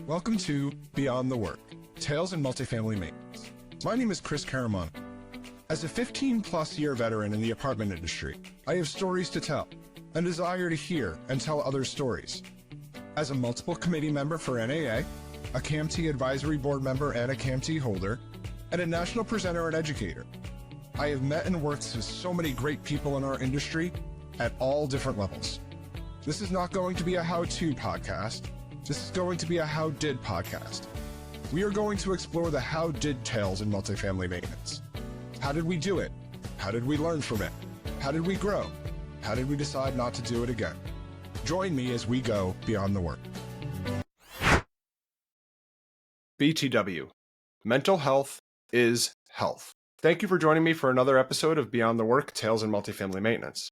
Welcome to Beyond the Work, Tales in Multifamily Maintenance. My name is Chris Caramanica. As a 15-plus year veteran in the apartment industry, I have stories to tell, a desire to hear and tell others' stories. As a multiple committee member for NAA, a CAMT advisory board member and a CAMT holder, and a national presenter and educator, I have met and worked with so many great people in our industry at all different levels. This is not going to be a how-to podcast. This is going to be a how-did podcast. We are going to explore the how-did tales in multifamily maintenance. How did we do it? How did we learn from it? How did we grow? How did we decide not to do it again? Join me as we go beyond the work. BTW. Mental health is health. Thank you for joining me for another episode of Beyond the Work, Tales in Multifamily Maintenance.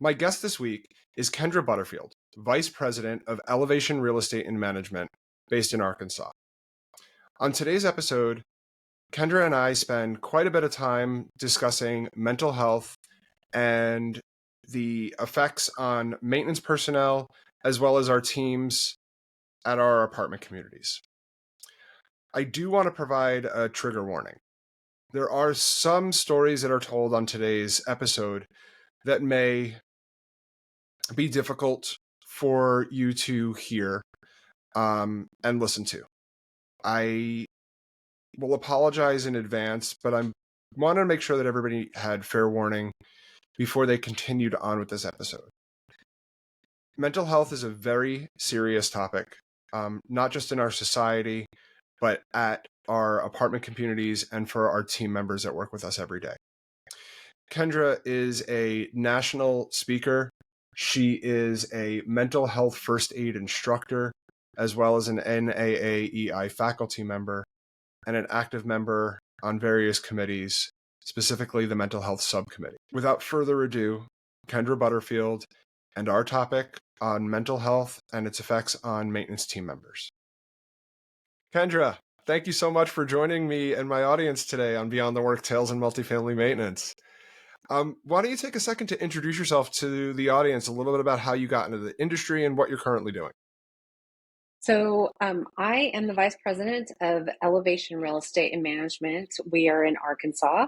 My guest this week is Kendra Butterfield, Vice President of Elevation Real Estate and Management based in Arkansas. On today's episode, Kendra and I spend quite a bit of time discussing mental health and the effects on maintenance personnel, as well as our teams at our apartment communities. I do want to provide a trigger warning. There are some stories that are told on today's episode that may be difficult for you to hear and listen to. I will apologize in advance, but I want to make sure that everybody had fair warning before they continued on with this episode. Mental health is a very serious topic, not just in our society, but at our apartment communities and for our team members that work with us every day. Kendra is a national speaker. She is a mental health first aid instructor, as well as an NAAEI faculty member and an active member on various committees, specifically the mental health subcommittee. Without further ado, Kendra Butterfield and our topic on mental health and its effects on maintenance team members. Kendra, thank you so much for joining me and my audience today on Beyond the Work, Tales in Multifamily Maintenance. Why don't you take a second to introduce yourself to the audience, a little bit about how you got into the industry and what you're currently doing? So I am the Vice President of Elevation Real Estate and Management. We are in Arkansas,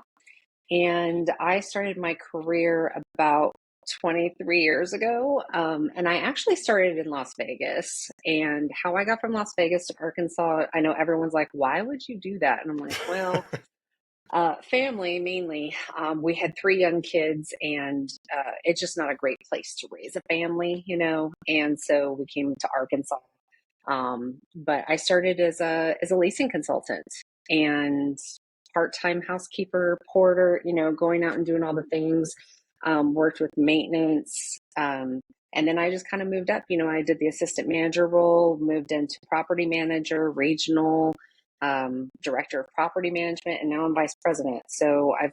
and I started my career about 23 years ago, and I actually started in Las Vegas. And how I got from Las Vegas to Arkansas, I know everyone's like, why would you do that? And I'm like, well, family mainly. We had 3 young kids, and it's just not a great place to raise a family, and so we came to Arkansas. But I started as a leasing consultant and part-time housekeeper, porter, going out and doing all the things, worked with maintenance. And then I just kind of moved up, I did the assistant manager role, moved into property manager, regional, director of property management, and now I'm vice president. So I've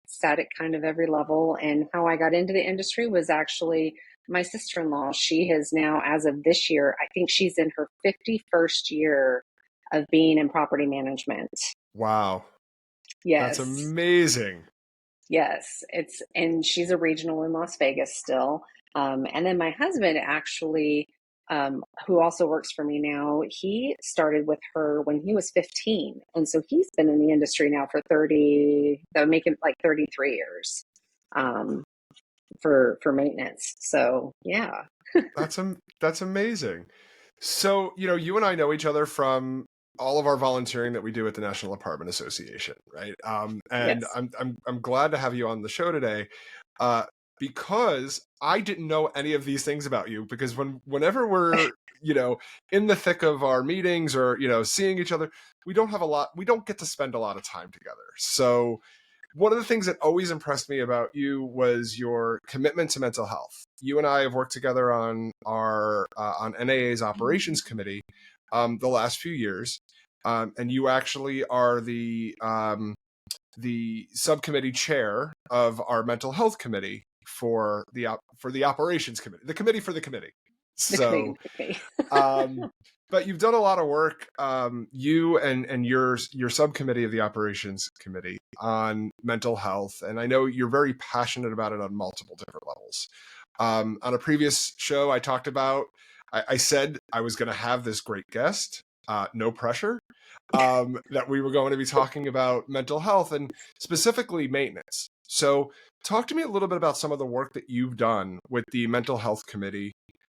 sat at kind of every level. And how I got into the industry was actually my sister-in-law. She has now, as of this year, I think she's in her 51st year of being in property management. Wow. Yes. That's amazing. Yes. And she's a regional in Las Vegas still. And then my husband actually, who also works for me now, he started with her when he was 15. And so he's been in the industry now for that would make it like 33 years. For maintenance. So yeah. That's amazing. So, you and I know each other from all of our volunteering that we do at the National Apartment Association, right? And yes. I'm glad to have you on the show today, because I didn't know any of these things about you, because whenever we're, in the thick of our meetings or, seeing each other, we don't get to spend a lot of time together. So one of the things that always impressed me about you was your commitment to mental health. You and I have worked together on our on NAA's operations committee the last few years, and you actually are the subcommittee chair of our mental health committee for the operations committee, the committee for the committee. So, but you've done a lot of work, you and your subcommittee of the operations committee on mental health. And I know you're very passionate about it on multiple different levels. On a previous show, I talked about I said I was going to have this great guest, no pressure, that we were going to be talking about mental health and specifically maintenance. So, talk to me a little bit about some of the work that you've done with the Mental Health Committee,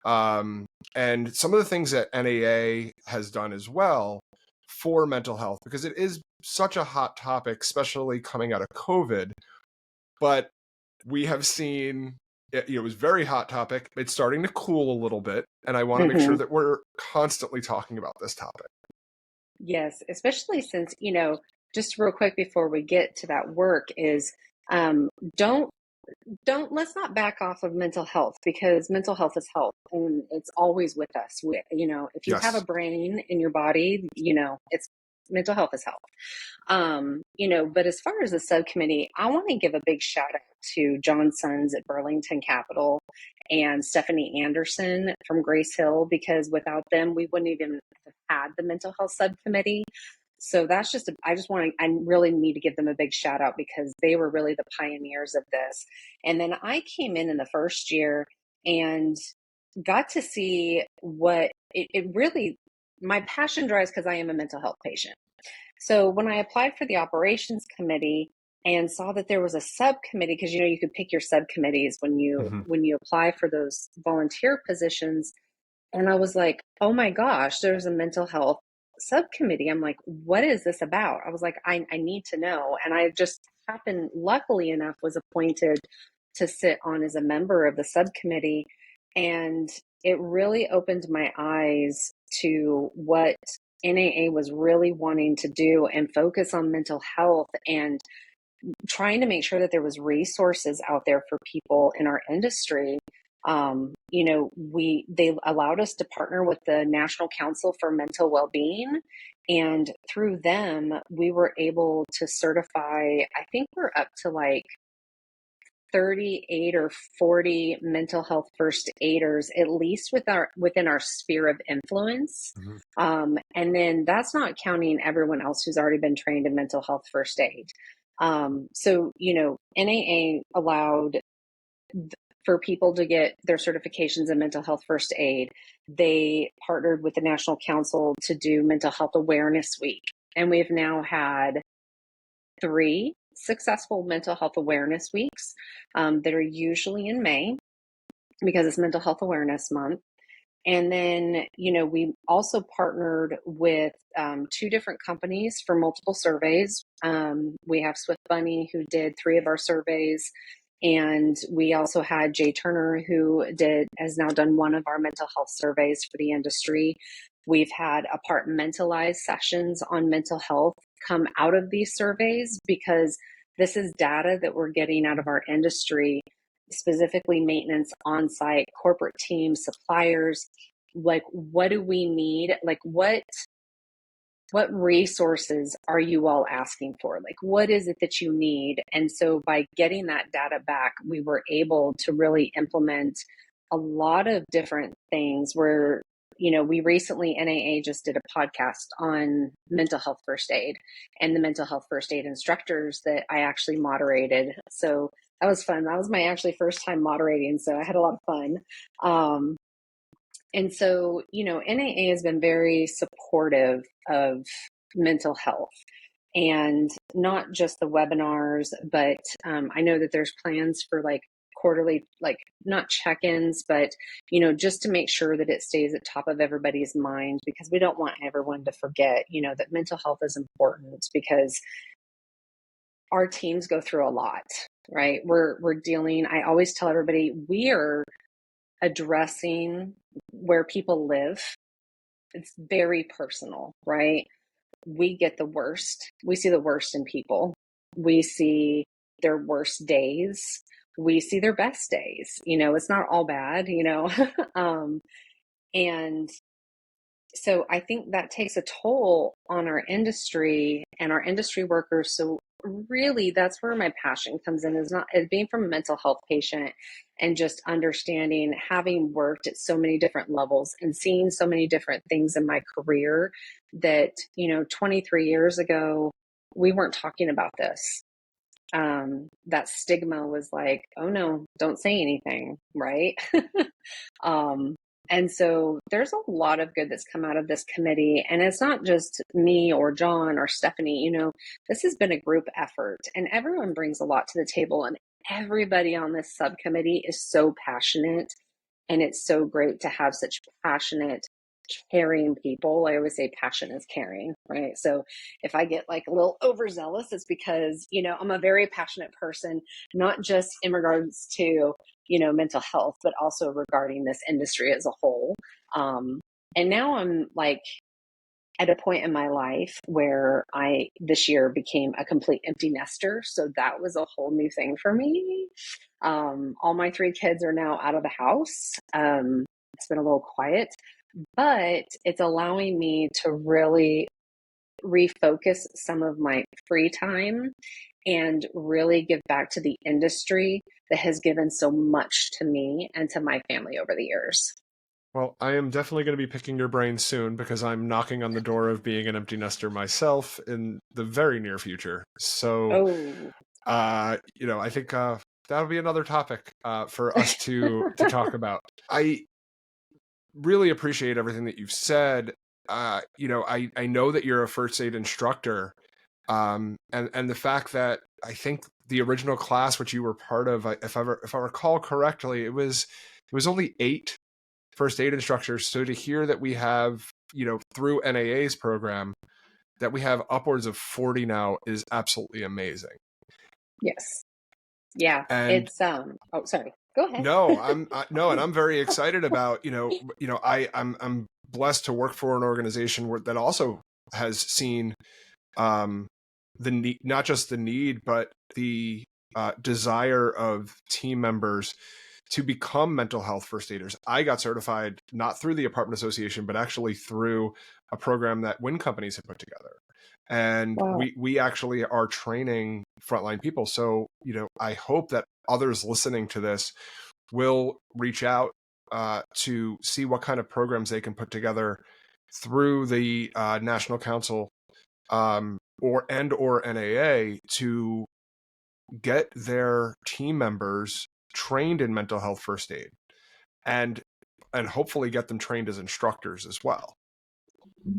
um, and some of the things that NAA has done as well for mental health, because it is such a hot topic, especially coming out of COVID. But we have seen it was a very hot topic. It's starting to cool a little bit, and I want to make sure Hmm. that we're constantly talking about this topic. Yes, especially since, just real quick before we get to that work is um, don't let's not back off of mental health, because mental health is health and it's always with us. If you have a Yes. brain in your body, it's mental health is health. But as far as the subcommittee, I want to give a big shout out to John Sons at Burlington Capital and Stephanie Anderson from Grace Hill, because without them, we wouldn't even have had the mental health subcommittee. So that's I really need to give them a big shout out, because they were really the pioneers of this. And then I came in the first year and got to see what it really, my passion drives, because I am a mental health patient. So when I applied for the operations committee and saw that there was a subcommittee, because you could pick your subcommittees when you Hmm. when you apply for those volunteer positions, and I was like, oh my gosh, there's a mental health subcommittee. I'm like, what is this about? I was like, I need to know. And I just happened, luckily enough, was appointed to sit on as a member of the subcommittee. And it really opened my eyes to what NAA was really wanting to do and focus on mental health, and trying to make sure that there was resources out there for people in our industry. They allowed us to partner with the National Council for Mental Wellbeing, and through them, we were able to certify. I think we're up to like 38 or 40 mental health first aiders, at least within our sphere of influence. Hmm. And then that's not counting everyone else who's already been trained in mental health first aid. NAA allowed for people to get their certifications in mental health first aid. They partnered with the National Council to do Mental Health Awareness Week. And we've now had 3 successful mental health awareness weeks that are usually in May, because it's Mental Health Awareness Month. And then, we also partnered with 2 different companies for multiple surveys. We have Swift Bunny, who did 3 of our surveys. And we also had Jay Turner, who has now done 1 of our mental health surveys for the industry. We've had apartmentalized sessions on mental health come out of these surveys, because this is data that we're getting out of our industry, specifically maintenance, on-site, corporate teams, suppliers. Like, what do we need? Like, what resources are you all asking for? Like, what is it that you need? And so by getting that data back, we were able to really implement a lot of different things where, we recently, NAA just did a podcast on mental health first aid and the mental health first aid instructors that I actually moderated. So that was fun. That was my actually first time moderating. So I had a lot of fun. And so, NAA has been very supportive of mental health, and not just the webinars, but I know that there's plans for like quarterly, like not check-ins, but, just to make sure that it stays at top of everybody's mind, because we don't want everyone to forget, that mental health is important, because our teams go through a lot, right? We're dealing, I always tell everybody, we are addressing where people live. It's very personal, right? We get the worst. We see the worst in people. We see their worst days. We see their best days. It's not all bad, and so I think that takes a toll on our industry and our industry workers. So really, that's where my passion comes in, is being from a mental health patient, and just understanding, having worked at so many different levels and seeing so many different things in my career, that 23 years ago we weren't talking about this. That stigma was like, oh no, don't say anything, right? And so there's a lot of good that's come out of this committee. And it's not just me or John or Stephanie, this has been a group effort and everyone brings a lot to the table. And everybody on this subcommittee is so passionate. And it's so great to have such passionate, caring people. I always say passion is caring, right? So if I get like a little overzealous, it's because, I'm a very passionate person, not just in regards to, mental health, but also regarding this industry as a whole. And now I'm like at a point in my life where I this year became a complete empty nester. So that was a whole new thing for me. All my three kids are now out of the house. It's been a little quiet, but it's allowing me to really refocus some of my free time and really give back to the industry that has given so much to me and to my family over the years. Well, I am definitely going to be picking your brain soon because I'm knocking on the door of being an empty nester myself in the very near future. So, Oh, I think that'll be another topic for us to talk about. I really appreciate everything that you've said. I know that you're a first aid instructor, and the fact that I think the original class which you were part of, if I recall correctly, it was only 8 first aid instructors. So to hear that we have, through NAA's program, that we have upwards of 40 now is absolutely amazing. yes. Yeah. And It's oh, sorry. Go ahead. no, and I'm very excited about, I'm blessed to work for an organization that also has seen the need, not just the need, but the desire of team members to become mental health first aiders. I got certified not through the apartment association, but actually through a program that wind companies have put together. And Wow. we actually are training frontline people. So, I hope that others listening to this will reach out to see what kind of programs they can put together through the National Council or NAA to get their team members trained in mental health first aid and hopefully get them trained as instructors as well.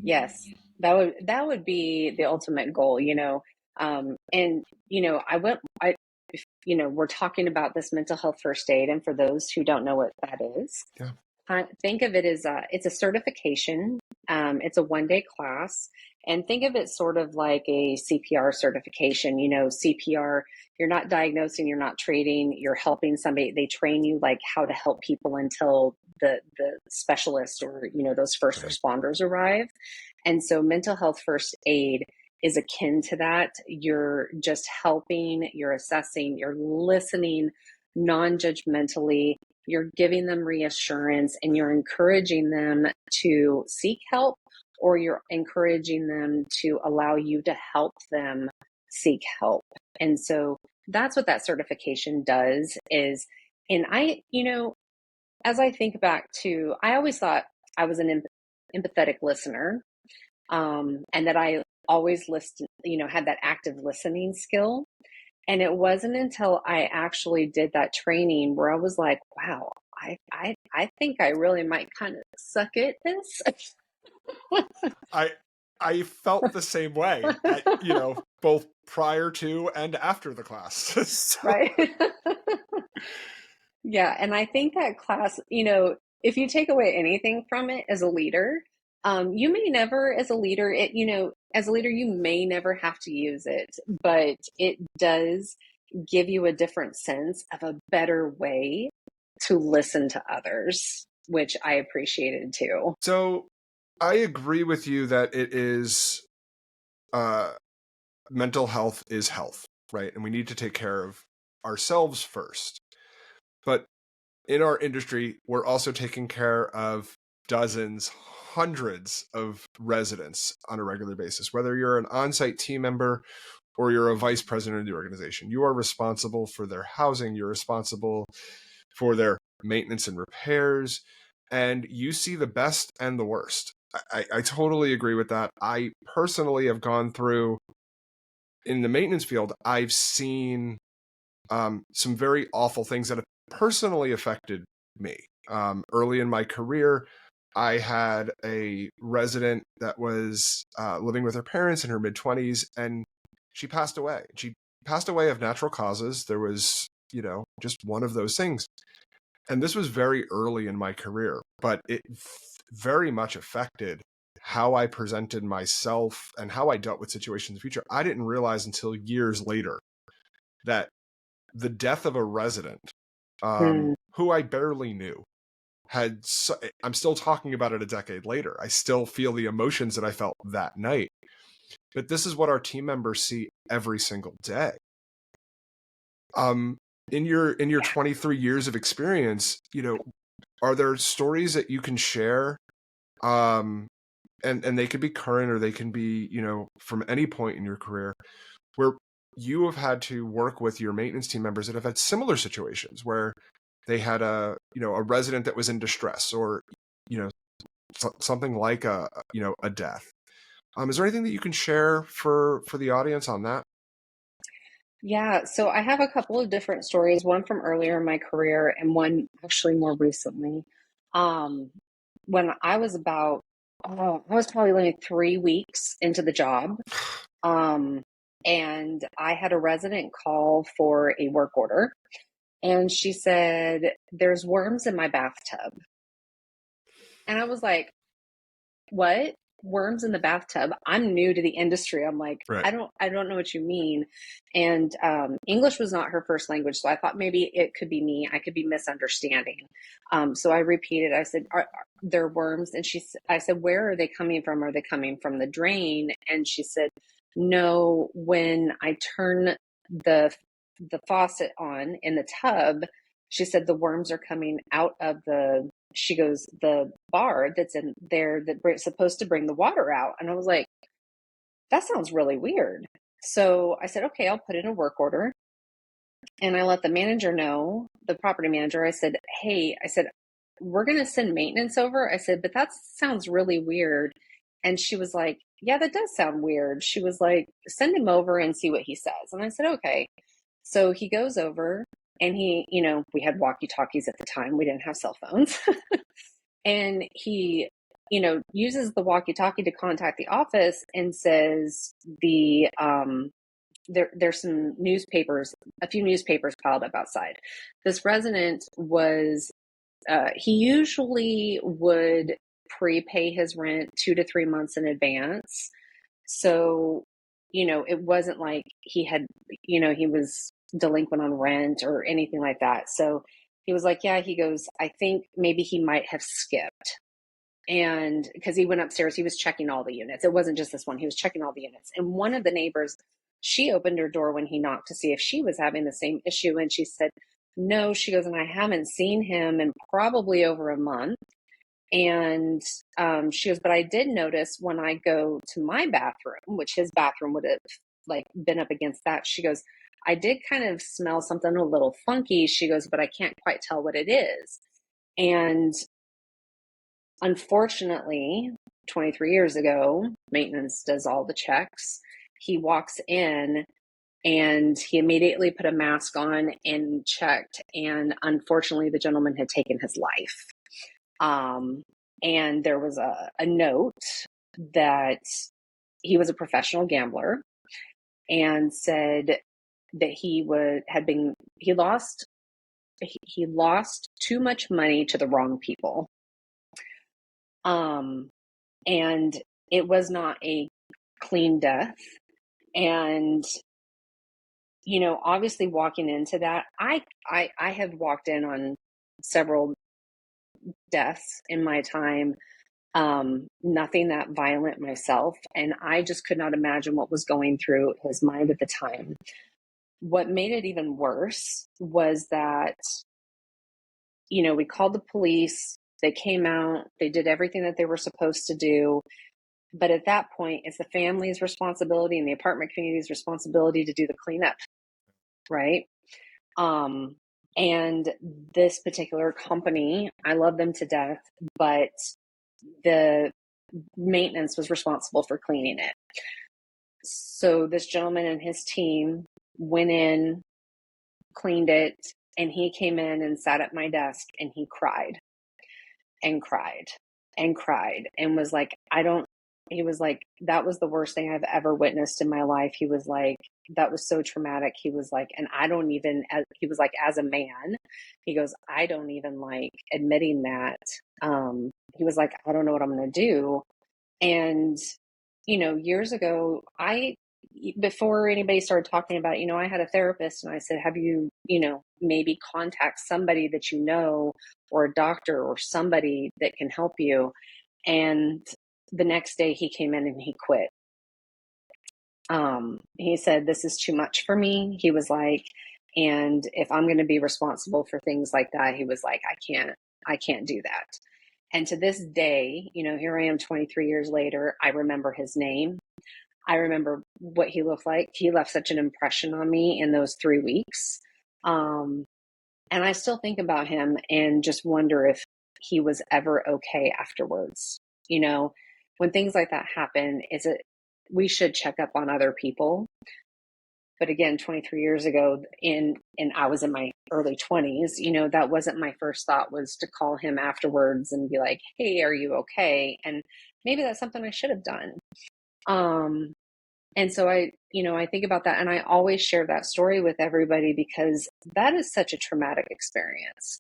Yes. That would be the ultimate goal, and we're talking about this mental health first aid, and for those who don't know what that is, Yeah. think of it as it's a certification. It's a 1-day class, and think of it sort of like a CPR certification. CPR, you're not diagnosing, you're not treating, you're helping somebody. They train you like how to help people until the specialist or those first Right. responders arrive. And so mental health first aid is akin to that. You're just helping, you're assessing, you're listening non-judgmentally, you're giving them reassurance, and you're encouraging them to seek help, or you're encouraging them to allow you to help them seek help. And so that's what that certification does is, and as I think back to, I always thought I was an empathetic listener, and that I always listened, had that active listening skill. And it wasn't until I actually did that training where I was like, wow, I think I really might kind of suck at this. I felt the same way both prior to and after the class. So. Right. Yeah. And I think that class, if you take away anything from it as a leader, you may never, as a leader, as a leader, you may never have to use it, but it does give you a different sense of a better way to listen to others, which I appreciated too. So I agree with you that it is mental health is health, right? And we need to take care of ourselves first. But in our industry, we're also taking care of dozens, hundreds of residents on a regular basis. Whether you're an on-site team member or you're a vice president of the organization, you are responsible for their housing, you're responsible for their maintenance and repairs, and you see the best and the worst. I totally agree with that. I personally have gone through, in the maintenance field, I've seen some very awful things that have personally affected me. Early in my career, I had a resident that was living with her parents in her mid-20s, and she passed away. She passed away of natural causes. There was, just one of those things. And this was very early in my career, but it very much affected how I presented myself and how I dealt with situations in the future. I didn't realize until years later that the death of a resident Mm. who I barely knew I'm still talking about it a decade later. I still feel the emotions that I felt that night. But this is what our team members see every single day. In your 23 years of experience, are there stories that you can share? And they could be current or they can be, from any point in your career where you have had to work with your maintenance team members that have had similar situations where they had a resident that was in distress or, something like a death. Is there anything that you can share for the audience on that? Yeah, so I have a couple of different stories, one from earlier in my career and one actually more recently. Um, when I was I was probably only 3 weeks into the job. Um, and I had a resident call for a work order, and she said, "There's worms in my bathtub." And I was like, "What? Worms in the bathtub?" I'm new to the industry. I'm like, Right. I don't know what you mean. And English was not her first language, so I thought maybe it could be me. I could be misunderstanding. So I repeated. I said, "Are there worms?" And I said, "Where are they coming from? Are they coming from the drain?" And she said, "No. When I turn the the faucet on in the tub," she said, "the worms are coming out of the," she goes, "the bar that's in there that's supposed to bring the water out." And I was like, that sounds really weird. So I said, "Okay, I'll put in a work order." And I let the manager know, the property manager, I said, "Hey," I said, "we're going to send maintenance over." I said, "But that sounds really weird." And she was like, "Yeah, that does sound weird." She was like, "Send him over and see what he says." And I said, "Okay." So he goes over, and we had walkie talkies at the time. We didn't have cell phones. And he uses the walkie talkie to contact the office and says, there's some newspapers, a few newspapers piled up outside. This resident was, he usually would prepay his rent 2 to 3 months in advance. So, it wasn't like he was delinquent on rent or anything like that. So he was like, "Yeah," he goes, "I think maybe he might have skipped." And because he went upstairs, he was checking all the units. It wasn't just this one, he was checking all the units. And one of the neighbors, she opened her door when he knocked to see if she was having the same issue. And she said, "No," she goes, "and I haven't seen him in probably over a month." And she goes, "But I did notice when I go to my bathroom," which his bathroom would have like been up against that. She goes, "I did kind of smell something a little funky." She goes, "But I can't quite tell what it is." And unfortunately, 23 years ago, maintenance does all the checks. He walks in and he immediately put a mask on and checked. And unfortunately, the gentleman had taken his life. And there was a note that he was a professional gambler and said that he lost too much money to the wrong people. Um, and it was not a clean death. And obviously walking into that, I have walked in on several deaths in my time. Nothing that violent myself, and I just could not imagine what was going through his mind at the time. What made it even worse was that we called the police. They came out, they did everything that they were supposed to do. But at that point, it's the family's responsibility and the apartment community's responsibility to do the cleanup, right? And this particular company, I love them to death, but the maintenance was responsible for cleaning it. So this gentleman and his team went in, cleaned it, and he came in and sat at my desk and he cried. and cried and was like, he was like, that was the worst thing I've ever witnessed in my life. He was like, that was so traumatic. He was like, and I don't even, he was like, as a man, he goes, I don't even like admitting that. He was like, I don't know what I'm going to do. And, years ago, before anybody started talking about it, I had a therapist and I said, have you, maybe contact somebody that or a doctor or somebody that can help you. And the next day he came in and he quit. He said, this is too much for me. He was like, and if I'm going to be responsible for things like that, he was like, I can't do that. And to this day, here I am 23 years later, I remember his name. I remember what he looked like. He left such an impression on me in those 3 weeks. And I still think about him and just wonder if he was ever okay afterwards. When things like that happen, we should check up on other people. But again, 23 years ago, and I was in my early 20s, that wasn't my first thought, was to call him afterwards and be like, hey, are you okay? And maybe that's something I should have done. And so I think about that, and I always share that story with everybody because that is such a traumatic experience,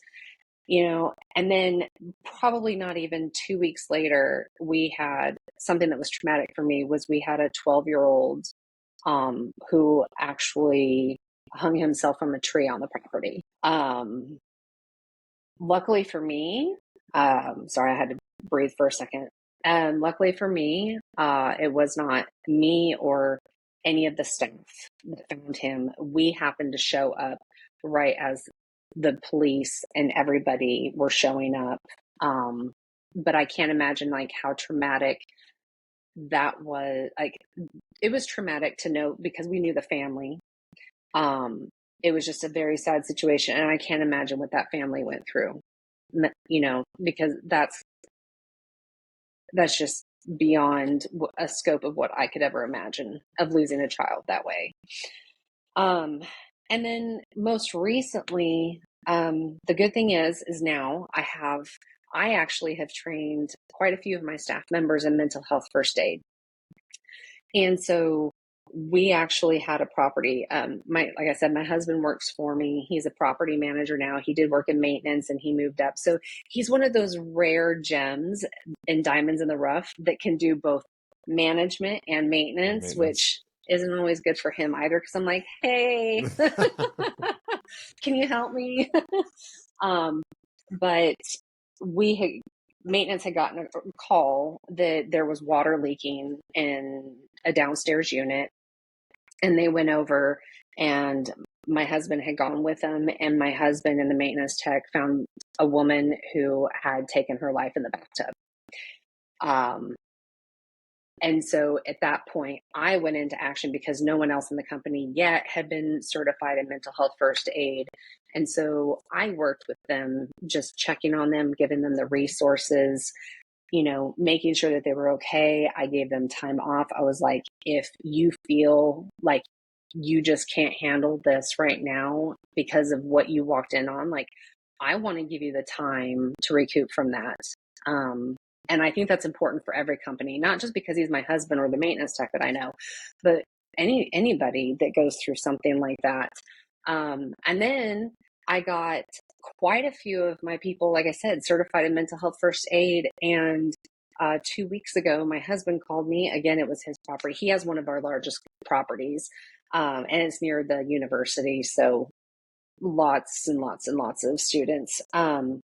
and then probably not even 2 weeks later, we had something that was traumatic for me. We had a 12-year-old who actually hung himself from a tree on the property. Luckily for me, sorry, I had to breathe for a second. Luckily for me, it was not me or any of the staff that found him. We happened to show up right as the police and everybody were showing up. But I can't imagine like how traumatic that was. Like, it was traumatic to know because we knew the family. It was just a very sad situation, and I can't imagine what that family went through, because that's just beyond a scope of what I could ever imagine of losing a child that way. And then most recently, the good thing is now I actually have trained quite a few of my staff members in mental health first aid. And so we actually had a property. Like I said, my husband works for me. He's a property manager now. He did work in maintenance and he moved up. So he's one of those rare gems and diamonds in the rough that can do both management and maintenance. Which isn't always good for him either. Cause I'm like, hey, can you help me? But maintenance had gotten a call that there was water leaking in a downstairs unit, and they went over, and my husband had gone with them, and my husband and the maintenance tech found a woman who had taken her life in the bathtub. And so at that point, I went into action because no one else in the company yet had been certified in mental health first aid. And so I worked with them, just checking on them, giving them the resources, making sure that they were okay. I gave them time off. I was like, if you feel like you just can't handle this right now because of what you walked in on, like, I want to give you the time to recoup from that. And I think that's important for every company, not just because he's my husband or the maintenance tech that I know, but anybody that goes through something like that. And then I got quite a few of my people, like I said, certified in mental health first aid. And 2 weeks ago, my husband called me. Again, it was his property. He has one of our largest properties, and it's near the university. So lots and lots and lots of students. And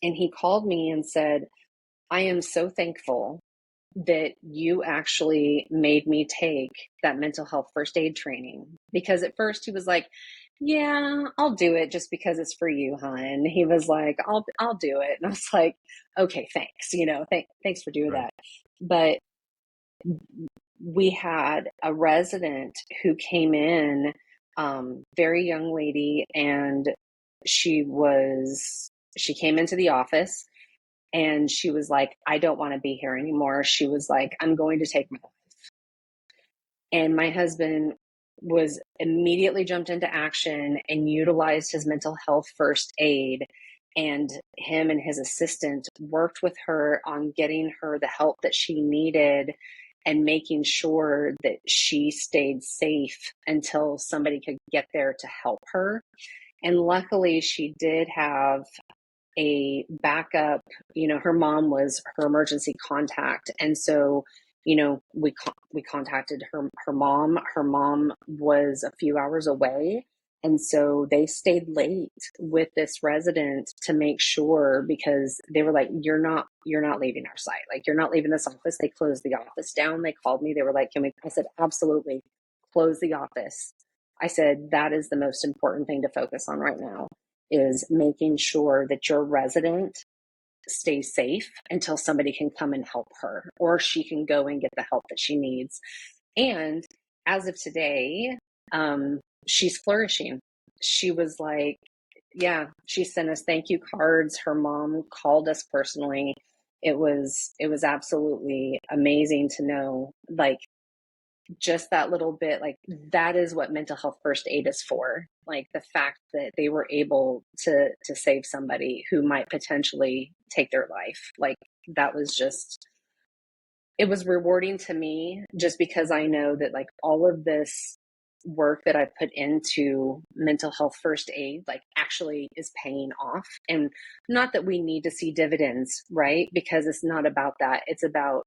he called me and said, I am so thankful that you actually made me take that mental health first aid training. Because at first he was like, yeah, I'll do it just because it's for you, hon. He was like, I'll do it. And I was like, okay, thanks. Thanks for doing that. But we had a resident who came in, very young lady, and she came into the office. And she was like, I don't want to be here anymore. She was like, I'm going to take my life. And my husband was immediately jumped into action and utilized his mental health first aid and him and his assistant worked with her on getting her the help that she needed and making sure that she stayed safe until somebody could get there to help her. And luckily, she did have a backup. Her mom was her emergency contact, and so we contacted her mom. Her mom was a few hours away, and so they stayed late with this resident to make sure, because they were like, you're not leaving our site, like you're not leaving this office. They closed the office down. They called me, they were like, can we? I said, absolutely, close the office. I said, that is the most important thing to focus on right now, is making sure that your resident stays safe until somebody can come and help her, or she can go and get the help that she needs. And as of today, she's flourishing. She was like, yeah, she sent us thank you cards. Her mom called us personally. It was absolutely amazing to know, like, just that little bit, like, that is what mental health first aid is for. Like, the fact that they were able to save somebody who might potentially take their life, like, that was just, it was rewarding to me, just because I know that, like, all of this work that I put into mental health first aid, like, actually is paying off. And not that we need to see dividends, right? Because it's not about that. It's about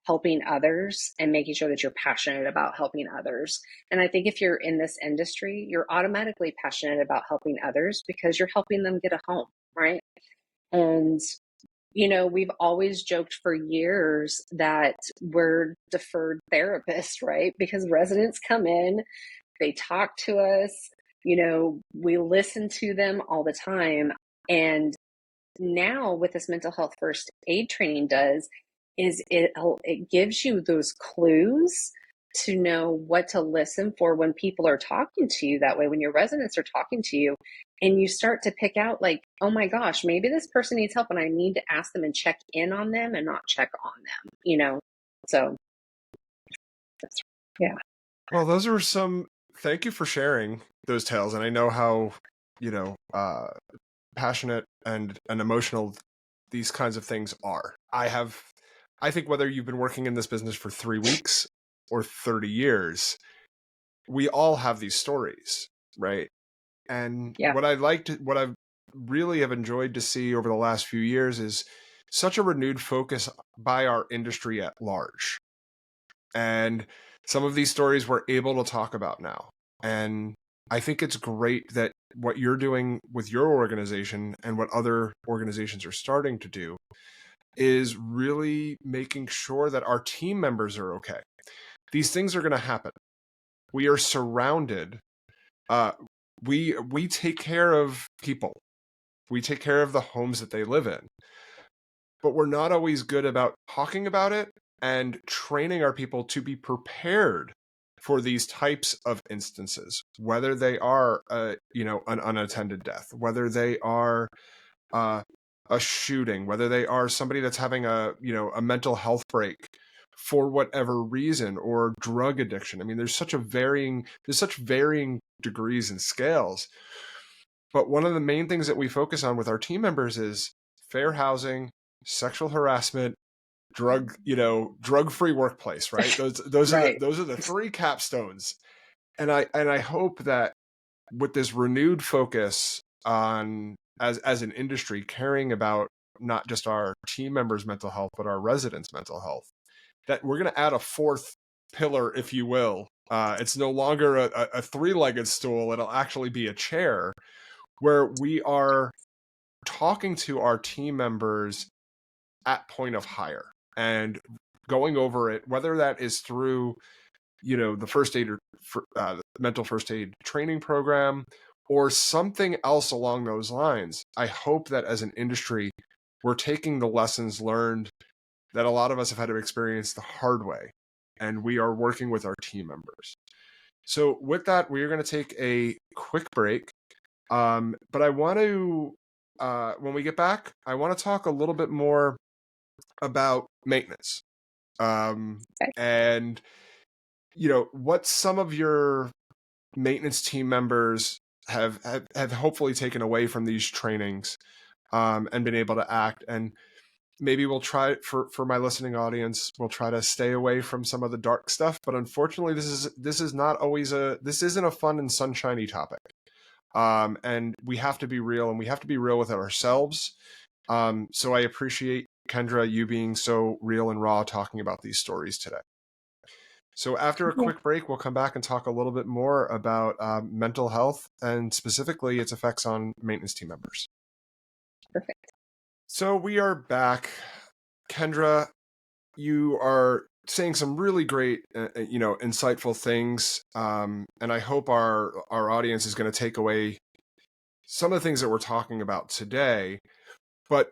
helping others and making sure that you're passionate about helping others. And I think if you're in this industry, you're automatically passionate about helping others because you're helping them get a home, right? And we've always joked for years that we're deferred therapists, right? Because residents come in, they talk to us, we listen to them all the time. And now what this mental health first aid training does is it gives you those clues to know what to listen for when people are talking to you. That way, when your residents are talking to you, and you start to pick out, like, oh my gosh, maybe this person needs help and I need to ask them and check in on them and not check on them. So that's, yeah. Well, thank you for sharing those tales. And I know how, passionate and emotional these kinds of things are. I think whether you've been working in this business for 3 weeks or 30 years, we all have these stories, right? And Yeah. what I really have enjoyed to see over the last few years is such a renewed focus by our industry at large. And some of these stories we're able to talk about now. And I think it's great that what you're doing with your organization and what other organizations are starting to do is really making sure that our team members are okay. These things are going to happen. We are surrounded. We take care of people. We take care of the homes that they live in. But we're not always good about talking about it and training our people to be prepared for these types of instances, whether they are, an unattended death, whether they are a shooting, whether they are somebody that's having a mental health break for whatever reason, or drug addiction. I mean, there's such varying degrees and scales. But one of the main things that we focus on with our team members is fair housing, sexual harassment, drug-free workplace, right? Those Right. are the three capstones. And I hope that with this renewed focus on, as an industry, caring about not just our team members' mental health, but our residents' mental health, that we're going to add a fourth pillar, if you will. It's no longer a three-legged stool. It'll actually be a chair where we are talking to our team members at point of hire and going over it, whether that is through, the first aid or mental first aid training program or something else along those lines. I hope that as an industry, we're taking the lessons learned that a lot of us have had to experience the hard way, and we are working with our team members. So with that, we are going to take a quick break. But I want to, when we get back, I want to talk a little bit more about maintenance. Okay. And, what some of your maintenance team members have hopefully taken away from these trainings. and been able to act. And maybe we'll try for my listening audience, we'll try to stay away from some of the dark stuff. But unfortunately, this is not always this isn't a fun and sunshiny topic. And we have to be real, and we have to be real with ourselves. So I appreciate, Kendra, you being so real and raw talking about these stories today. So after a Yeah. quick break, we'll come back and talk a little bit more about mental health and specifically its effects on maintenance team members. Perfect. So we are back. Kendra, you are saying some really great, insightful things. And I hope our audience is going to take away some of the things that we're talking about today. But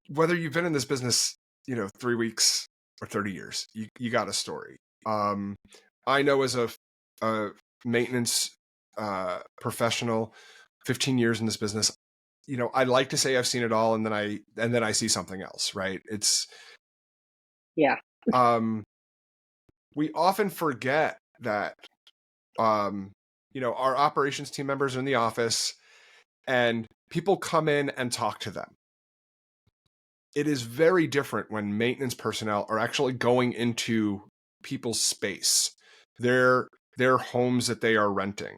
whether you've been in this business, 3 weeks or 30 years, you got a story. I know as a maintenance professional, 15 years in this business, I like to say I've seen it all, and then I see something else, right? It's Yeah. We often forget that our operations team members are in the office and people come in and talk to them. It is very different when maintenance personnel are actually going into people's space, their homes that they are renting.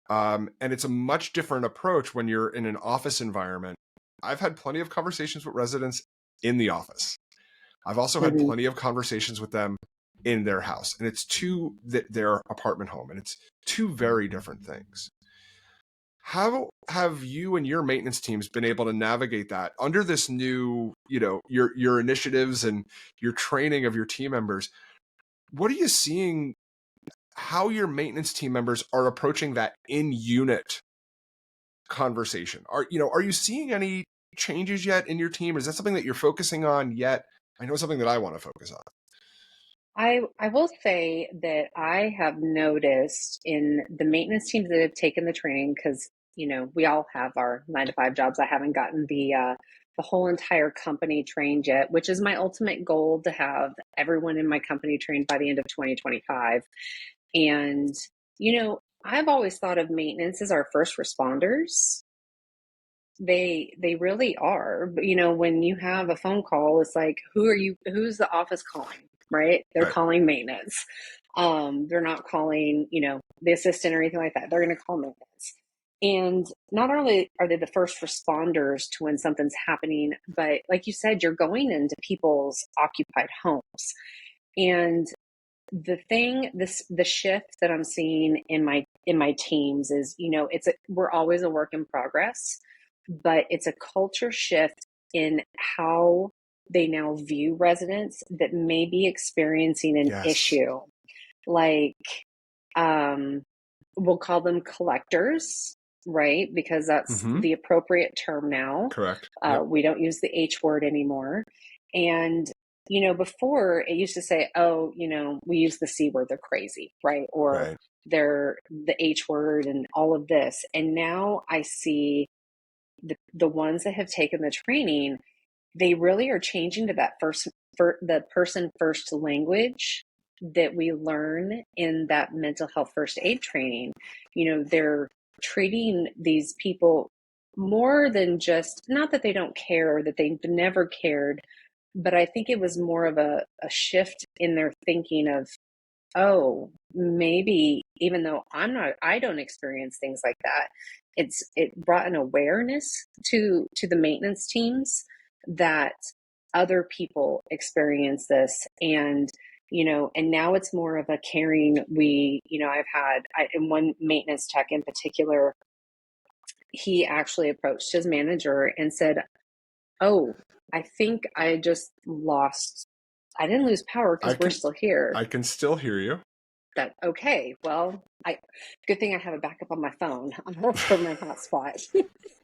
And it's a much different approach when you're in an office environment. I've had plenty of conversations with residents in the office. I've also had Mm-hmm. plenty of conversations with them in their house, and it's their apartment home, and it's two very different things. How have you and your maintenance teams been able to navigate that under this new, your initiatives and your training of your team members? What are you seeing, how your maintenance team members are approaching that in unit conversation? Are you seeing any changes yet in your team? Is that something that you're focusing on yet? I know it's something that I want to focus on. I will say that I have noticed in the maintenance teams that have taken the training, because we all have our 9 to 5 jobs. I haven't gotten the whole entire company trained yet, which is my ultimate goal, to have everyone in my company trained by the end of 2025. And I've always thought of maintenance as our first responders. They really are. But when you have a phone call, it's like, who's the office calling, right? They're Right. calling maintenance. They're not calling, the assistant or anything like that. They're going to call maintenance. And not only are they the first responders to when something's happening, but like you said, you're going into people's occupied homes. And the shift that I'm seeing in my teams is, we're always a work in progress, but it's a culture shift in how they now view residents that may be experiencing an Yes. issue. Like, we'll call them collectors, right? Because that's Mm-hmm. the appropriate term now. Correct. Yep. We don't use the H word anymore. And, before it used to say, oh, we use the C word, they're crazy, right? Or Right. they're the H word and all of this. And now I see the ones that have taken the training, they really are changing to that the person first language that we learn in that mental health first aid training. They're treating these people more than just, not that they don't care or that they've never cared, but I think it was more of a shift in their thinking of, oh, maybe even though I don't experience things like that, it brought an awareness to the maintenance teams that other people experience this. And and now it's more of a caring. In one maintenance tech in particular, he actually approached his manager and said, oh, I think I just lost, I didn't lose power I because we're can still here. I can still hear you. That, okay, well, good thing I have a backup on my phone for my hotspot.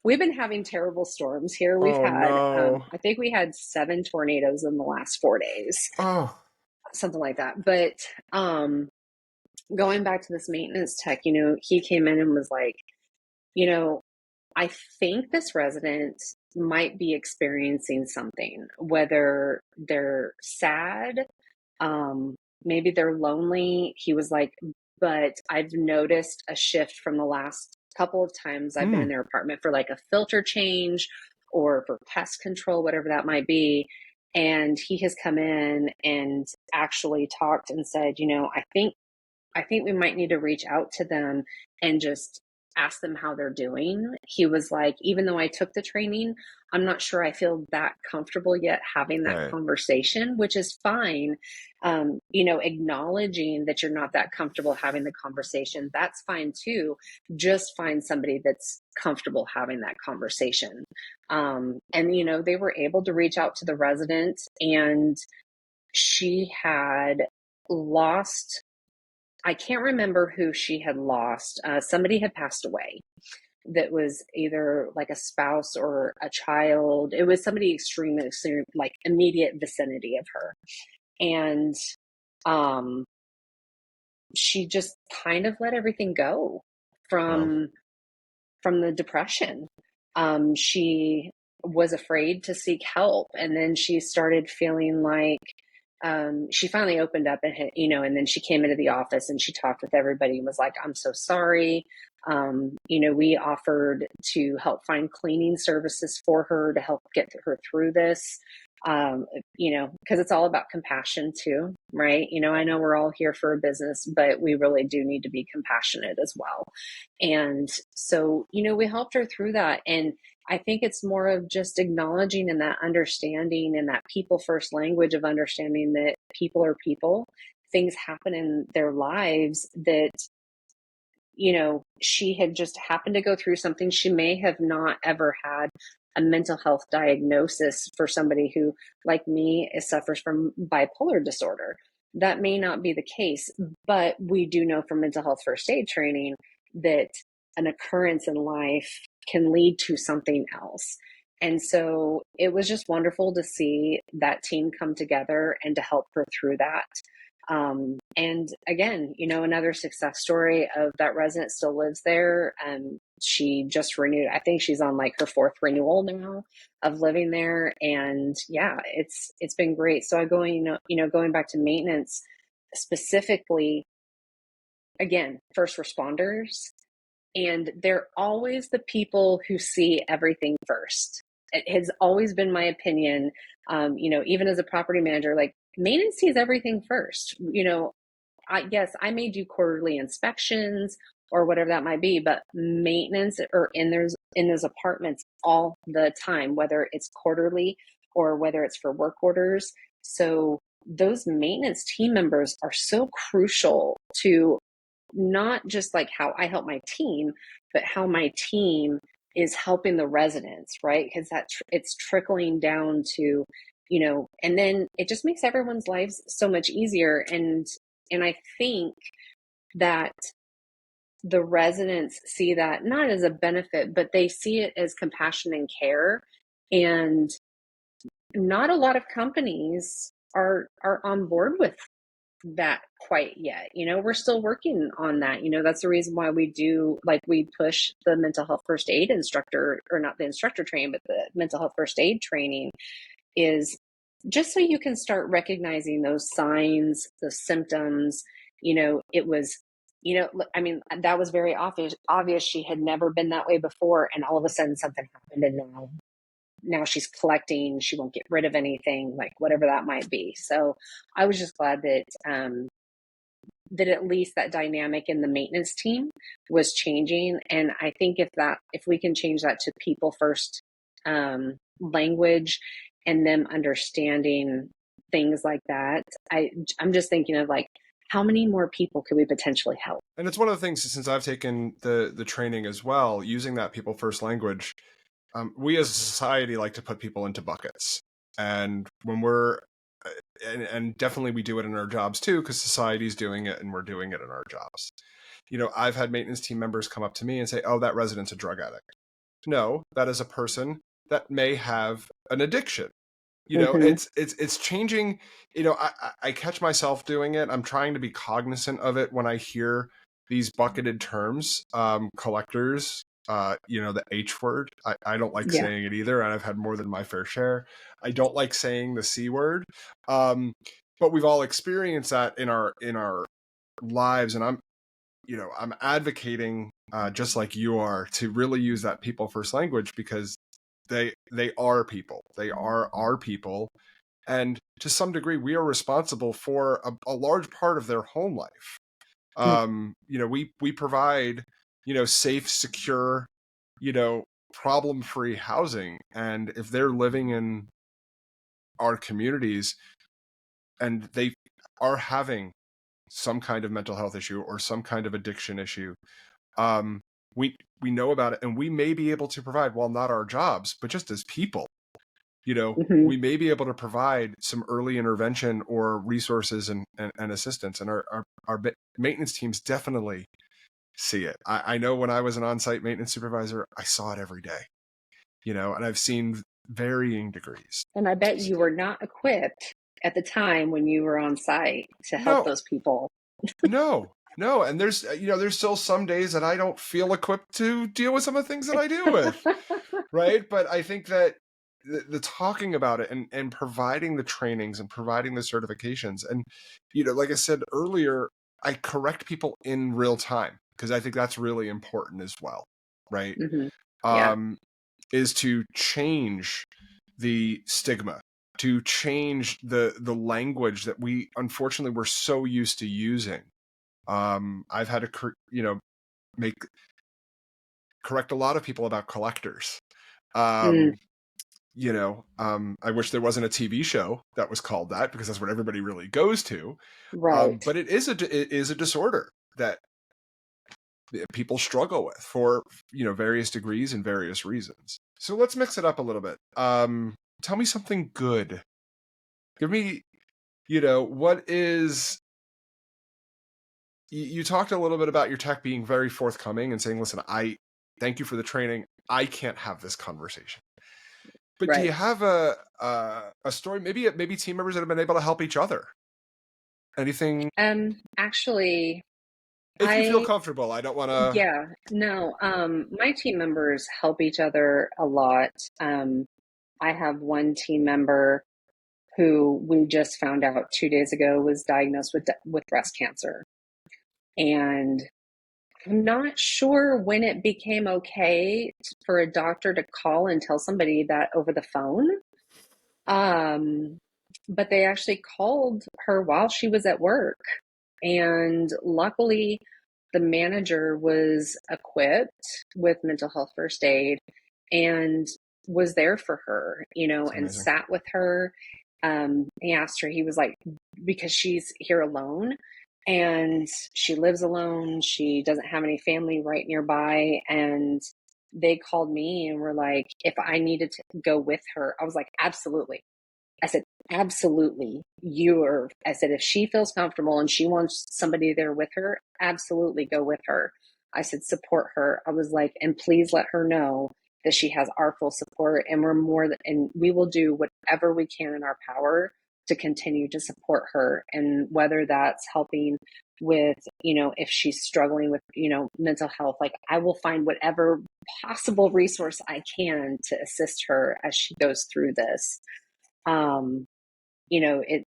We've been having terrible storms here. We've Oh had, no. I think we had 7 tornadoes in the last 4 days, Oh. something like that. But going back to this maintenance tech, he came in and was like, I think this resident might be experiencing something, whether they're sad, maybe they're lonely. He was like, but I've noticed a shift from the last couple of times I've been in their apartment for like a filter change or for pest control, whatever that might be. And he has come in and actually talked and said, I think we might need to reach out to them and just ask them how they're doing. He was like, even though I took the training, I'm not sure I feel that comfortable yet having that Right. conversation, which is fine. Acknowledging that you're not that comfortable having the conversation, that's fine too. Just find somebody that's comfortable having that conversation. And they were able to reach out to the resident, and she had lost, I can't remember who she had lost. Somebody had passed away that was either like a spouse or a child. It was somebody extremely, like immediate vicinity of her. And um, she just kind of let everything go Wow. from the depression. She was afraid to seek help, and then she started feeling like she finally opened up and then she came into the office and she talked with everybody and was like, I'm so sorry. We offered to help find cleaning services for her to help get her through this. Because it's all about compassion too, right? I know we're all here for a business, but we really do need to be compassionate as well. And so, we helped her through that. And I think it's more of just acknowledging and that understanding and that people first language of understanding that people are people. Things happen in their lives that, she had just happened to go through something. She may have not ever had a mental health diagnosis for somebody who, like me, suffers from bipolar disorder. That may not be the case, but we do know from mental health first aid training that an occurrence in life can lead to something else. And so it was just wonderful to see that team come together and to help her through that. And again, another success story of that resident still lives there. She just renewed. I think she's on like her fourth renewal now of living there. And yeah, it's been great. So going back to maintenance specifically, again, first responders, and they're always the people who see everything first. It has always been my opinion, even as a property manager, like maintenance sees everything first. Yes, I may do quarterly inspections or whatever that might be, but maintenance or in those apartments all the time, whether it's quarterly or whether it's for work orders. So those maintenance team members are so crucial to not just like how I help my team, but how my team is helping the residents, right? Because it's trickling down to, and then it just makes everyone's lives so much easier. And I think that the residents see that not as a benefit, but they see it as compassion and care. And not a lot of companies are on board with that quite yet. We're still working on that. That's the reason why we push the mental health first aid instructor, or not the instructor training, but the mental health first aid training, is just so you can start recognizing those signs, the symptoms. It was, I mean, that was very obvious. She had never been that way before. And all of a sudden something happened, and now she's collecting, she won't get rid of anything, like whatever that might be. So I was just glad that at least that dynamic in the maintenance team was changing. And I think if we can change that to people first language and them understanding things like that, I'm just thinking of like, how many more people could we potentially help? And it's one of the things, since I've taken the training as well, using that people first language, we as a society like to put people into buckets. And when and definitely we do it in our jobs too, because society's doing it and we're doing it in our jobs. I've had maintenance team members come up to me and say, oh, that resident's a drug addict. No, that is a person that may have an addiction. Mm-hmm. It's changing. I catch myself doing it. I'm trying to be cognizant of it when I hear these bucketed terms, collectors, the H word. I don't like Yeah. saying it either, and I've had more than my fair share. I don't like saying the C word. But we've all experienced that in our lives, and I'm advocating, just like you are, to really use that people first language, because they are people. They are our people. And to some degree, we are responsible for a large part of their home life. We provide, safe, secure, problem-free housing. And if they're living in our communities and they are having some kind of mental health issue or some kind of addiction issue, um, we know about it, and we may be able to provide, while not our jobs, but just as people, Hmm. we may be able to provide some early intervention or resources and assistance. And our maintenance teams definitely see it. I know when I was an on-site maintenance supervisor, I saw it every day, and I've seen varying degrees. And I bet you were not equipped at the time when you were on site to help No, those people. no. And there's still some days that I don't feel equipped to deal with some of the things that I deal with. Right. But I think that the talking about it and providing the trainings and providing the certifications, and, like I said earlier, I correct people in real time, because I think that's really important as well. Right. Hmm. Yeah. Um, is to change the stigma, to change the language that we unfortunately we're so used to using. I've had to, make correct a lot of people about collectors. Mm, Um, I wish there wasn't a TV show that was called that, because that's what everybody really goes to. right. But it is a disorder that people struggle with for, various degrees and various reasons. So let's mix it up a little bit. Tell me something good. Give me, what is. You talked a little bit about your tech being very forthcoming and saying, "Listen, I thank you for the training. I can't have this conversation." But do you Right. have a story? Maybe team members that have been able to help each other. Anything, Actually, if you feel I, comfortable. I don't want to. yeah, no, my team members help each other a lot. Um, I have one team member who we just found out 2 days ago was diagnosed with breast cancer. And I'm not sure when it became okay for a doctor to call and tell somebody that over the phone. Um, but they actually called her while she was at work. And luckily, the manager was equipped with mental health first aid and was there for her, It's and amazing. sat with her. He asked her, he was like, because she's here alone and she lives alone, she doesn't have any family right nearby. And they called me and were like, if I needed to go with her, I was like, absolutely. I said, absolutely. I said, if she feels comfortable and she wants somebody there with her, absolutely go with her. I said, support her. I was like, and please let her know that she has our full support, and and we will do whatever we can in our power to continue to support her. And whether that's helping with, if she's struggling with, mental health, like I will find whatever possible resource I can to assist her as she goes through this. um it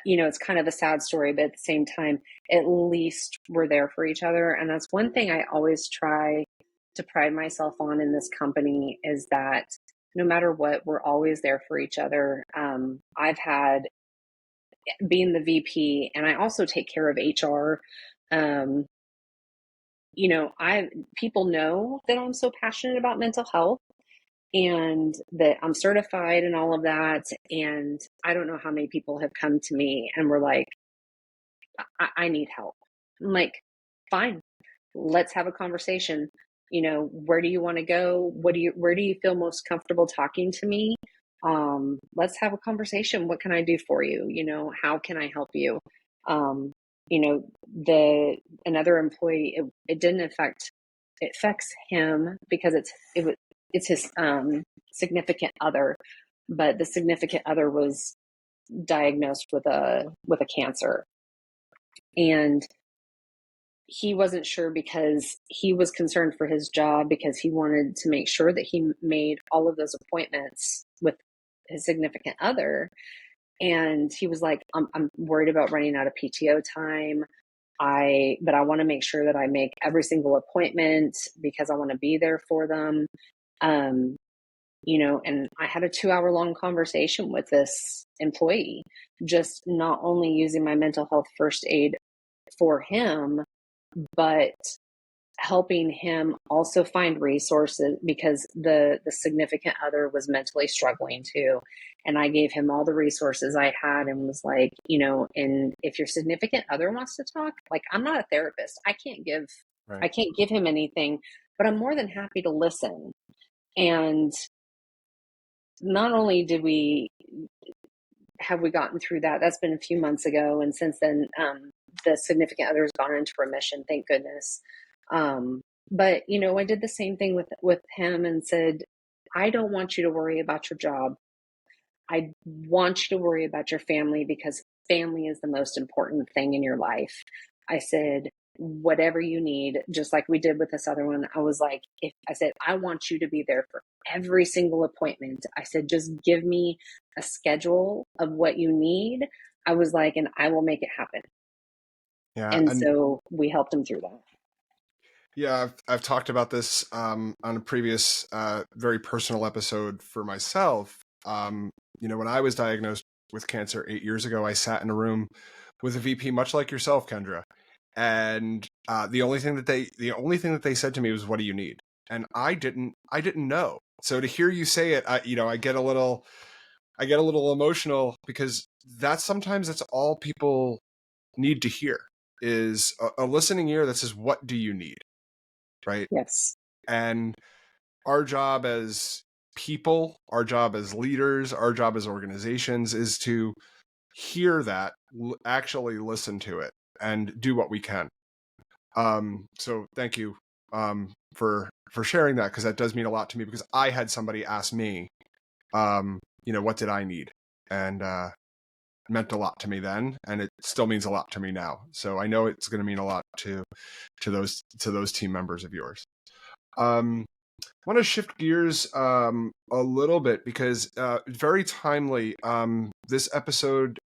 it's kind of a sad story, but at the same time, at least we're there for each other. And that's one thing I always try to pride myself on in this company, is that no matter what, we're always there for each other. I've had, being the VP, and I also take care of HR. um I People know that I'm so passionate about mental health and that I'm certified and all of that. And I don't know how many people have come to me and were like, I need help. I'm like, fine, let's have a conversation. Where do you want to go? Where do you feel most comfortable talking to me? Let's have a conversation. What can I do for you? How can I help you? Um, the another employee, it didn't affect, it affects him because it's his significant other, but the significant other was diagnosed with a cancer. And he wasn't sure because he was concerned for his job, because he wanted to make sure that he made all of those appointments with his significant other. And he was like, I'm worried about running out of PTO time. But I want to make sure that I make every single appointment because I want to be there for them. Um, and I had a 2 hour long conversation with this employee, just not only using my mental health first aid for him, but helping him also find resources because the significant other was mentally struggling too. And I gave him all the resources I had and was like, and if your significant other wants to talk, like, I'm not a therapist. Right. I can't give him anything, but I'm more than happy to listen. And not only have we gotten through that, that's been a few months ago, and since then the significant other has gone into remission, thank goodness. But I did the same thing with him and said, I don't want you to worry about your job. I want you to worry about your family because family is the most important thing in your life. I said, whatever you need, just like we did with this other one. I was like, I want you to be there for every single appointment. I said, just give me a schedule of what you need. I was like, and I will make it happen. Yeah. And And so we helped him through that. yeah, I've talked about this on a previous very personal episode for myself. When I was diagnosed with cancer 8 years ago, I sat in a room with a VP much like yourself, Kendra, and the only thing that they said to me was, "What do you need?" And I didn't know. So to hear you say it, I get a little emotional because that's all people need to hear is a listening ear that says, "What do you need?" Right? Yes. And our job as people, our job as leaders, our job as organizations is to hear that, actually listen to it, and do what we can. So thank you for sharing that, because that does mean a lot to me, because I had somebody ask me, what did I need? And meant a lot to me then, and it still means a lot to me now. So I know it's going to mean a lot to those team members of yours. I want to shift gears a little bit because very timely. This episode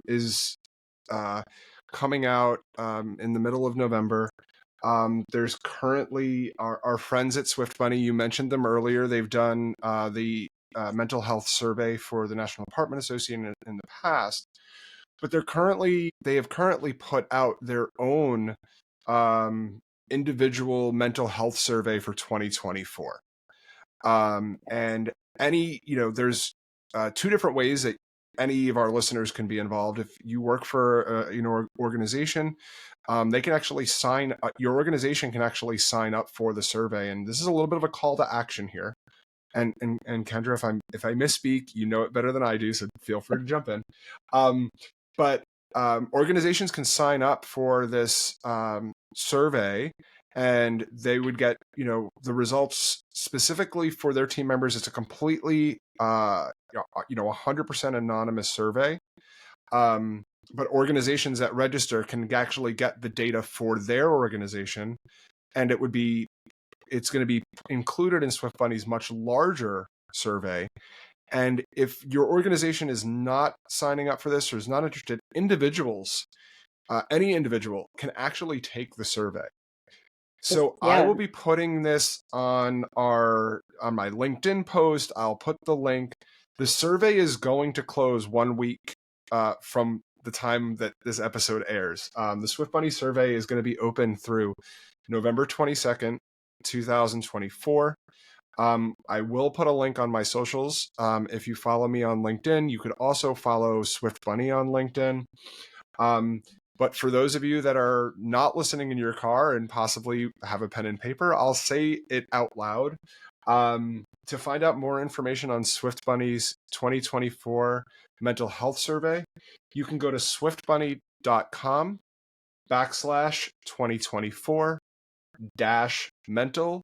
is coming out in the middle of November. There's currently our friends at Swift Bunny. You mentioned them earlier. They've done the mental health survey for the National Apartment Association in the past, but they have currently put out their own um, individual mental health survey for 2024. And there's two different ways that any of our listeners can be involved. If you work for organization, they can actually your organization can actually sign up for the survey. And this is a little bit of a call to action here. And Kendra, if I misspeak, you know it better than I do, so feel free to jump in. But organizations can sign up for this survey, and they would get the results specifically for their team members. It's a completely 100% anonymous survey. But organizations that register can actually get the data for their organization, and it's going to be included in Swift Bunny's much larger survey. And if your organization is not signing up for this or is not interested, any individual can actually take the survey. So I Yeah. will be putting this on my LinkedIn post. I'll put the link. The survey is going to close 1 week from the time that this episode airs. The Swift Bunny survey is going to be open through November 22nd, 2024. I will put a link on my socials. If you follow me on LinkedIn, you could also follow Swift Bunny on LinkedIn. But for those of you that are not listening in your car and possibly have a pen and paper, I'll say it out loud. To find out more information on Swift Bunny's 2024 mental health survey, you can go to swiftbunny.com/2024 mental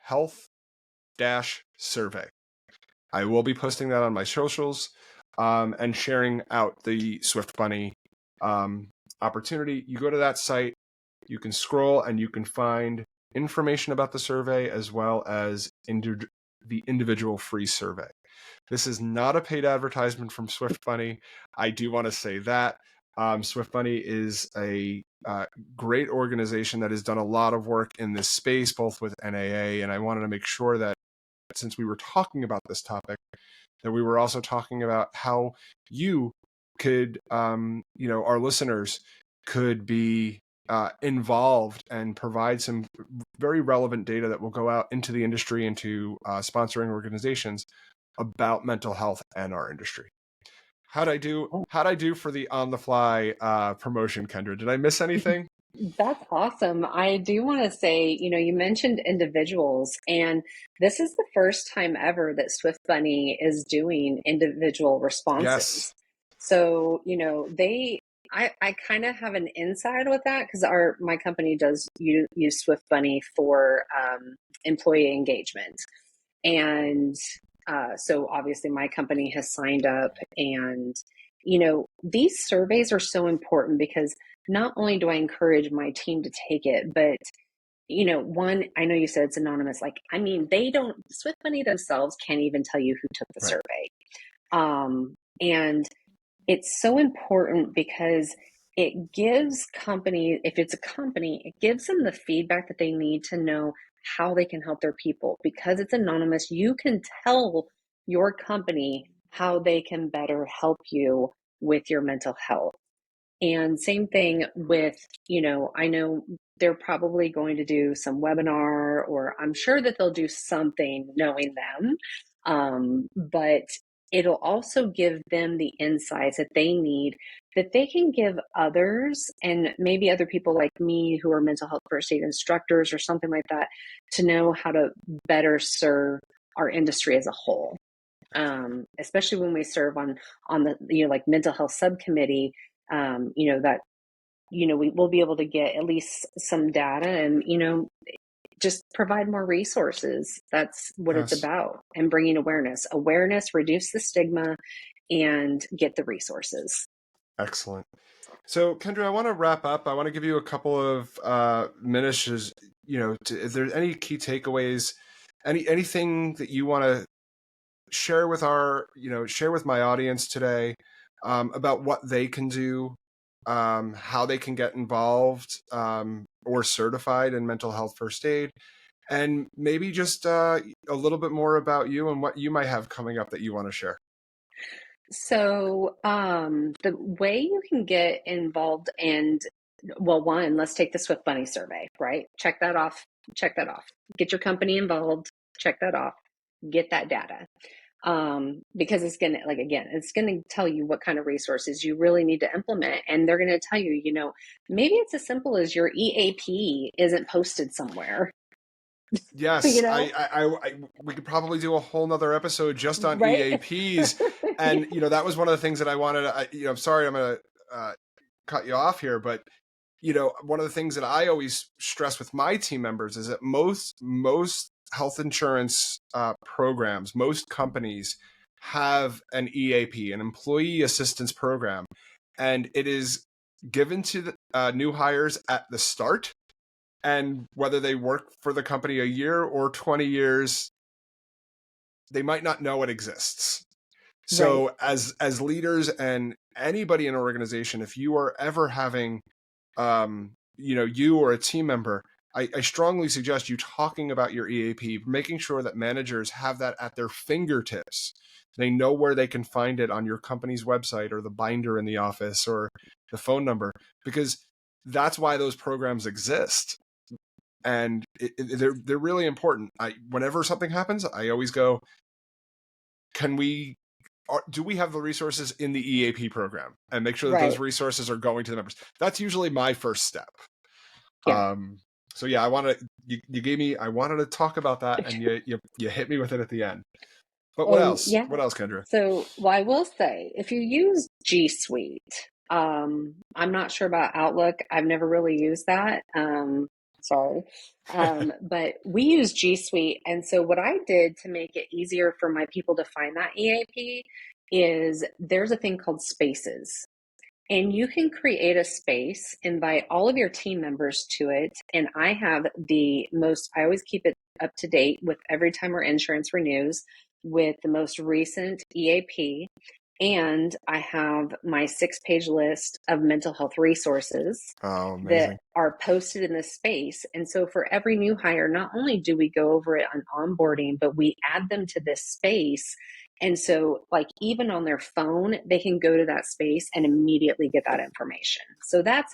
health survey. I will be posting that on my socials and sharing out the Swift Bunny opportunity. You go to that site, you can scroll and you can find information about the survey as well as the individual free survey. This is not a paid advertisement from Swift Bunny. I do want to say that. Swift Bunny is a great organization that has done a lot of work in this space, both with NAA, and I wanted to make sure that since we were talking about this topic, that we were also talking about how you could, our listeners could be involved and provide some very relevant data that will go out into the industry, into sponsoring organizations about mental health and our industry. How'd I do? How'd I do for the on the fly promotion, Kendra? Did I miss anything? That's awesome. I do want to say, you mentioned individuals, and this is the first time ever that Swift Bunny is doing individual Yes. responses. So, I kind of have an inside with that because my company does use Swift Bunny for employee engagement. And so obviously my company has signed up, and these surveys are so important because not only do I encourage my team to take it, but one, I know you said it's anonymous. Like, I mean, Swift Money themselves can't even tell you who took the Right. survey. And it's so important because it gives companies, if it's a company, it gives them the feedback that they need to know how they can help their people. Because it's anonymous, you can tell your company how they can better help you with your mental health. And same thing with, I know they're probably going to do some webinar, or I'm sure that they'll do something knowing them. But it'll also give them the insights that they need, that they can give others, and maybe other people like me who are mental health first aid instructors or something like that, to know how to better serve our industry as a whole. Especially when we serve on the like mental health subcommittee, that we will be able to get at least some data, and just provide more resources. That's what it's Yes. about. And bringing awareness, reduce the stigma, and get the resources. Excellent. So, Kendra, I want to wrap up. I want to give you a couple of minutes. If there's any key takeaways, anything that you want to share with share with my audience today about what they can do, how they can get involved or certified in mental health first aid, and maybe just a little bit more about you and what you might have coming up that you want to share. So, the way you can get involved, and well, one, let's take the Swift Bunny survey, right? Check that off. Check that off. Get your company involved. Check that off. Get that data. Because it's going to, like, again, it's going to tell you what kind of resources you really need to implement. And they're going to tell you, maybe it's as simple as your EAP isn't posted somewhere, you Yes, know, we could probably do a whole nother episode just on right? EAPs, and that was one of the things that I wanted to. I'm sorry, I'm gonna cut you off here, but one of the things that I always stress with my team members is that most health insurance programs, most companies have an EAP, an employee assistance program, and it is given to the new hires at the start. And whether they work for the company a year or 20 years, they might not know it exists. Right. So as leaders and anybody in an organization, if you are ever having, you or a team member, I strongly suggest you talking about your EAP, making sure that managers have that at their fingertips. They know where they can find it on your company's website or the binder in the office or the phone number, because that's why those programs exist. And they're really important. Whenever something happens, I always go, do we have the resources in the EAP program, and make sure that those Right. resources are going to the members. That's usually my first step. Yeah. So yeah, you gave me, I wanted to talk about that, and you hit me with it at the end. But what Oh, else? yeah. What else, Kendra? So, well, I will say, if you use G Suite, I'm not sure about Outlook. I've never really used that. Sorry. But we use G Suite. And so, what I did to make it easier for my people to find that EAP is there's a thing called Spaces. And you can create a space, invite all of your team members to it. And I always keep it up to date with every time our insurance renews with the most recent EAP. And I have my 6-page list of mental health resources Oh, that amazing. are posted in this space. And so for every new hire, not only do we go over it on onboarding, but we add them to this space. And so, like, even on their phone, they can go to that space and immediately get that information. So that's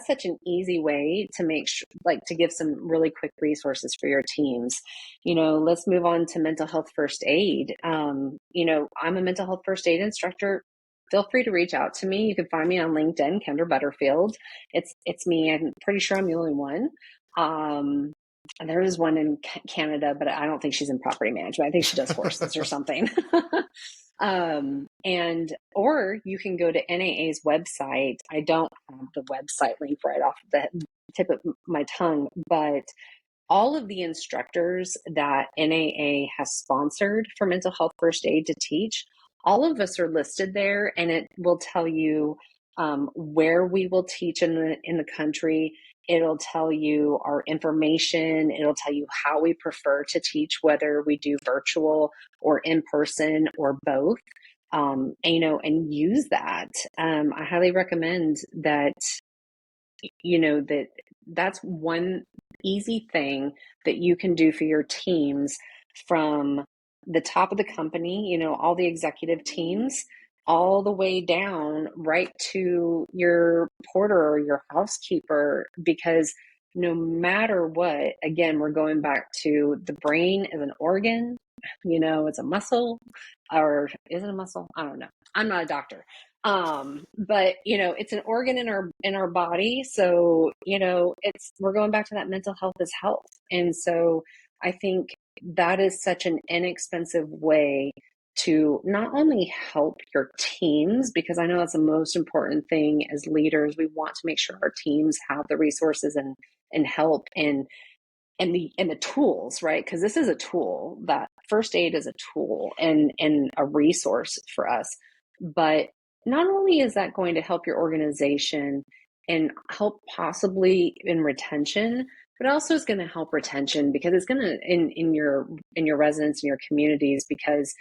such an easy way to make sure, like, to give some really quick resources for your teams. Let's move on to mental health first aid. I'm a mental health first aid instructor. Feel free to reach out to me. You can find me on LinkedIn, Kendra Butterfield. It's me. I'm pretty sure I'm the only one. There is one in Canada, but I don't think she's in property management. I think she does horses or something. Or you can go to NAA's website. I don't have the website link right off the tip of my tongue, but all of the instructors that NAA has sponsored for mental health first aid to teach, all of us are listed there, and it will tell you where we will teach in the country. It'll tell you our information. It'll tell you how we prefer to teach, whether we do virtual or in person or both. And use that. I highly recommend that. That's one easy thing that you can do for your teams from the top of the company, all the executive teams, all the way down right to your porter or your housekeeper, because no matter what, again, we're going back to the brain is an organ, it's a muscle, or is it a muscle? I don't know. I'm not a doctor. But it's an organ in our body. So, we're going back to that mental health is health. And so I think that is such an inexpensive way to not only help your teams, because I know that's the most important thing as leaders. We want to make sure our teams have the resources and help and the tools, right? Because this is a tool. That first aid is a tool and a resource for us. But not only is that going to help your organization and help possibly in retention, but also is going to help retention, because it's going to in your residents, in your communities, because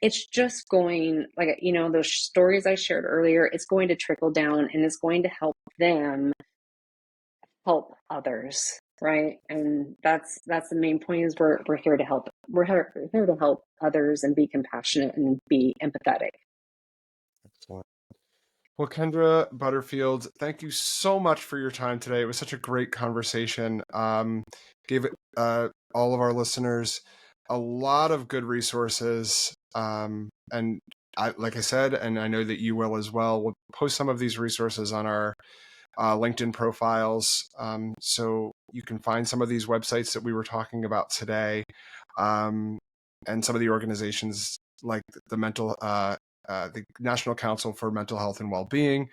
it's just going, like, those stories I shared earlier, it's going to trickle down and it's going to help them help others, right? And that's the main point, is we're here to help. We're here to help others and be compassionate and be empathetic. Excellent. Well, Kendra Butterfield, thank you so much for your time today. It was such a great conversation. Gave all of our listeners a lot of good resources. And like I said, and I know that you will as well, we'll post some of these resources on our LinkedIn profiles, so you can find some of these websites that we were talking about today, and some of the organizations like the National Council for Mental Health and Wellbeing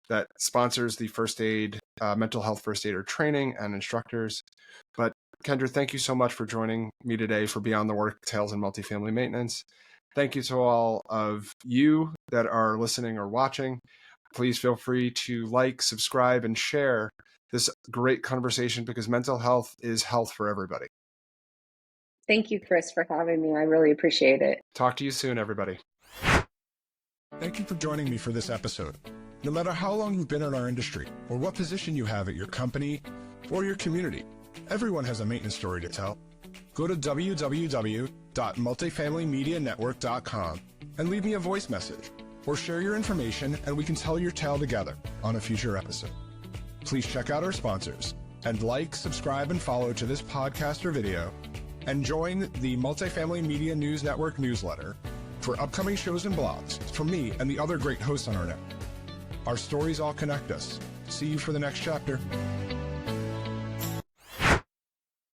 that sponsors the first aid, mental health first aider training and instructors. But Kendra, thank you so much for joining me today for Beyond the Work Tales in Multifamily Maintenance. Thank you to all of you that are listening or watching. Please feel free to like, subscribe, and share this great conversation, because mental health is health for everybody. Thank you, Chris, for having me. I really appreciate it. Talk to you soon, everybody. Thank you for joining me for this episode. No matter how long you've been in our industry or what position you have at your company or your community, everyone has a maintenance story to tell. Go to www.multifamilymedianetwork.com and leave me a voice message, or share your information and we can tell your tale together on a future episode. Please check out our sponsors and like, subscribe, and follow to this podcast or video, and join the Multifamily Media News Network newsletter for upcoming shows and blogs from me and the other great hosts on our network. Our stories all connect us. See you for the next chapter.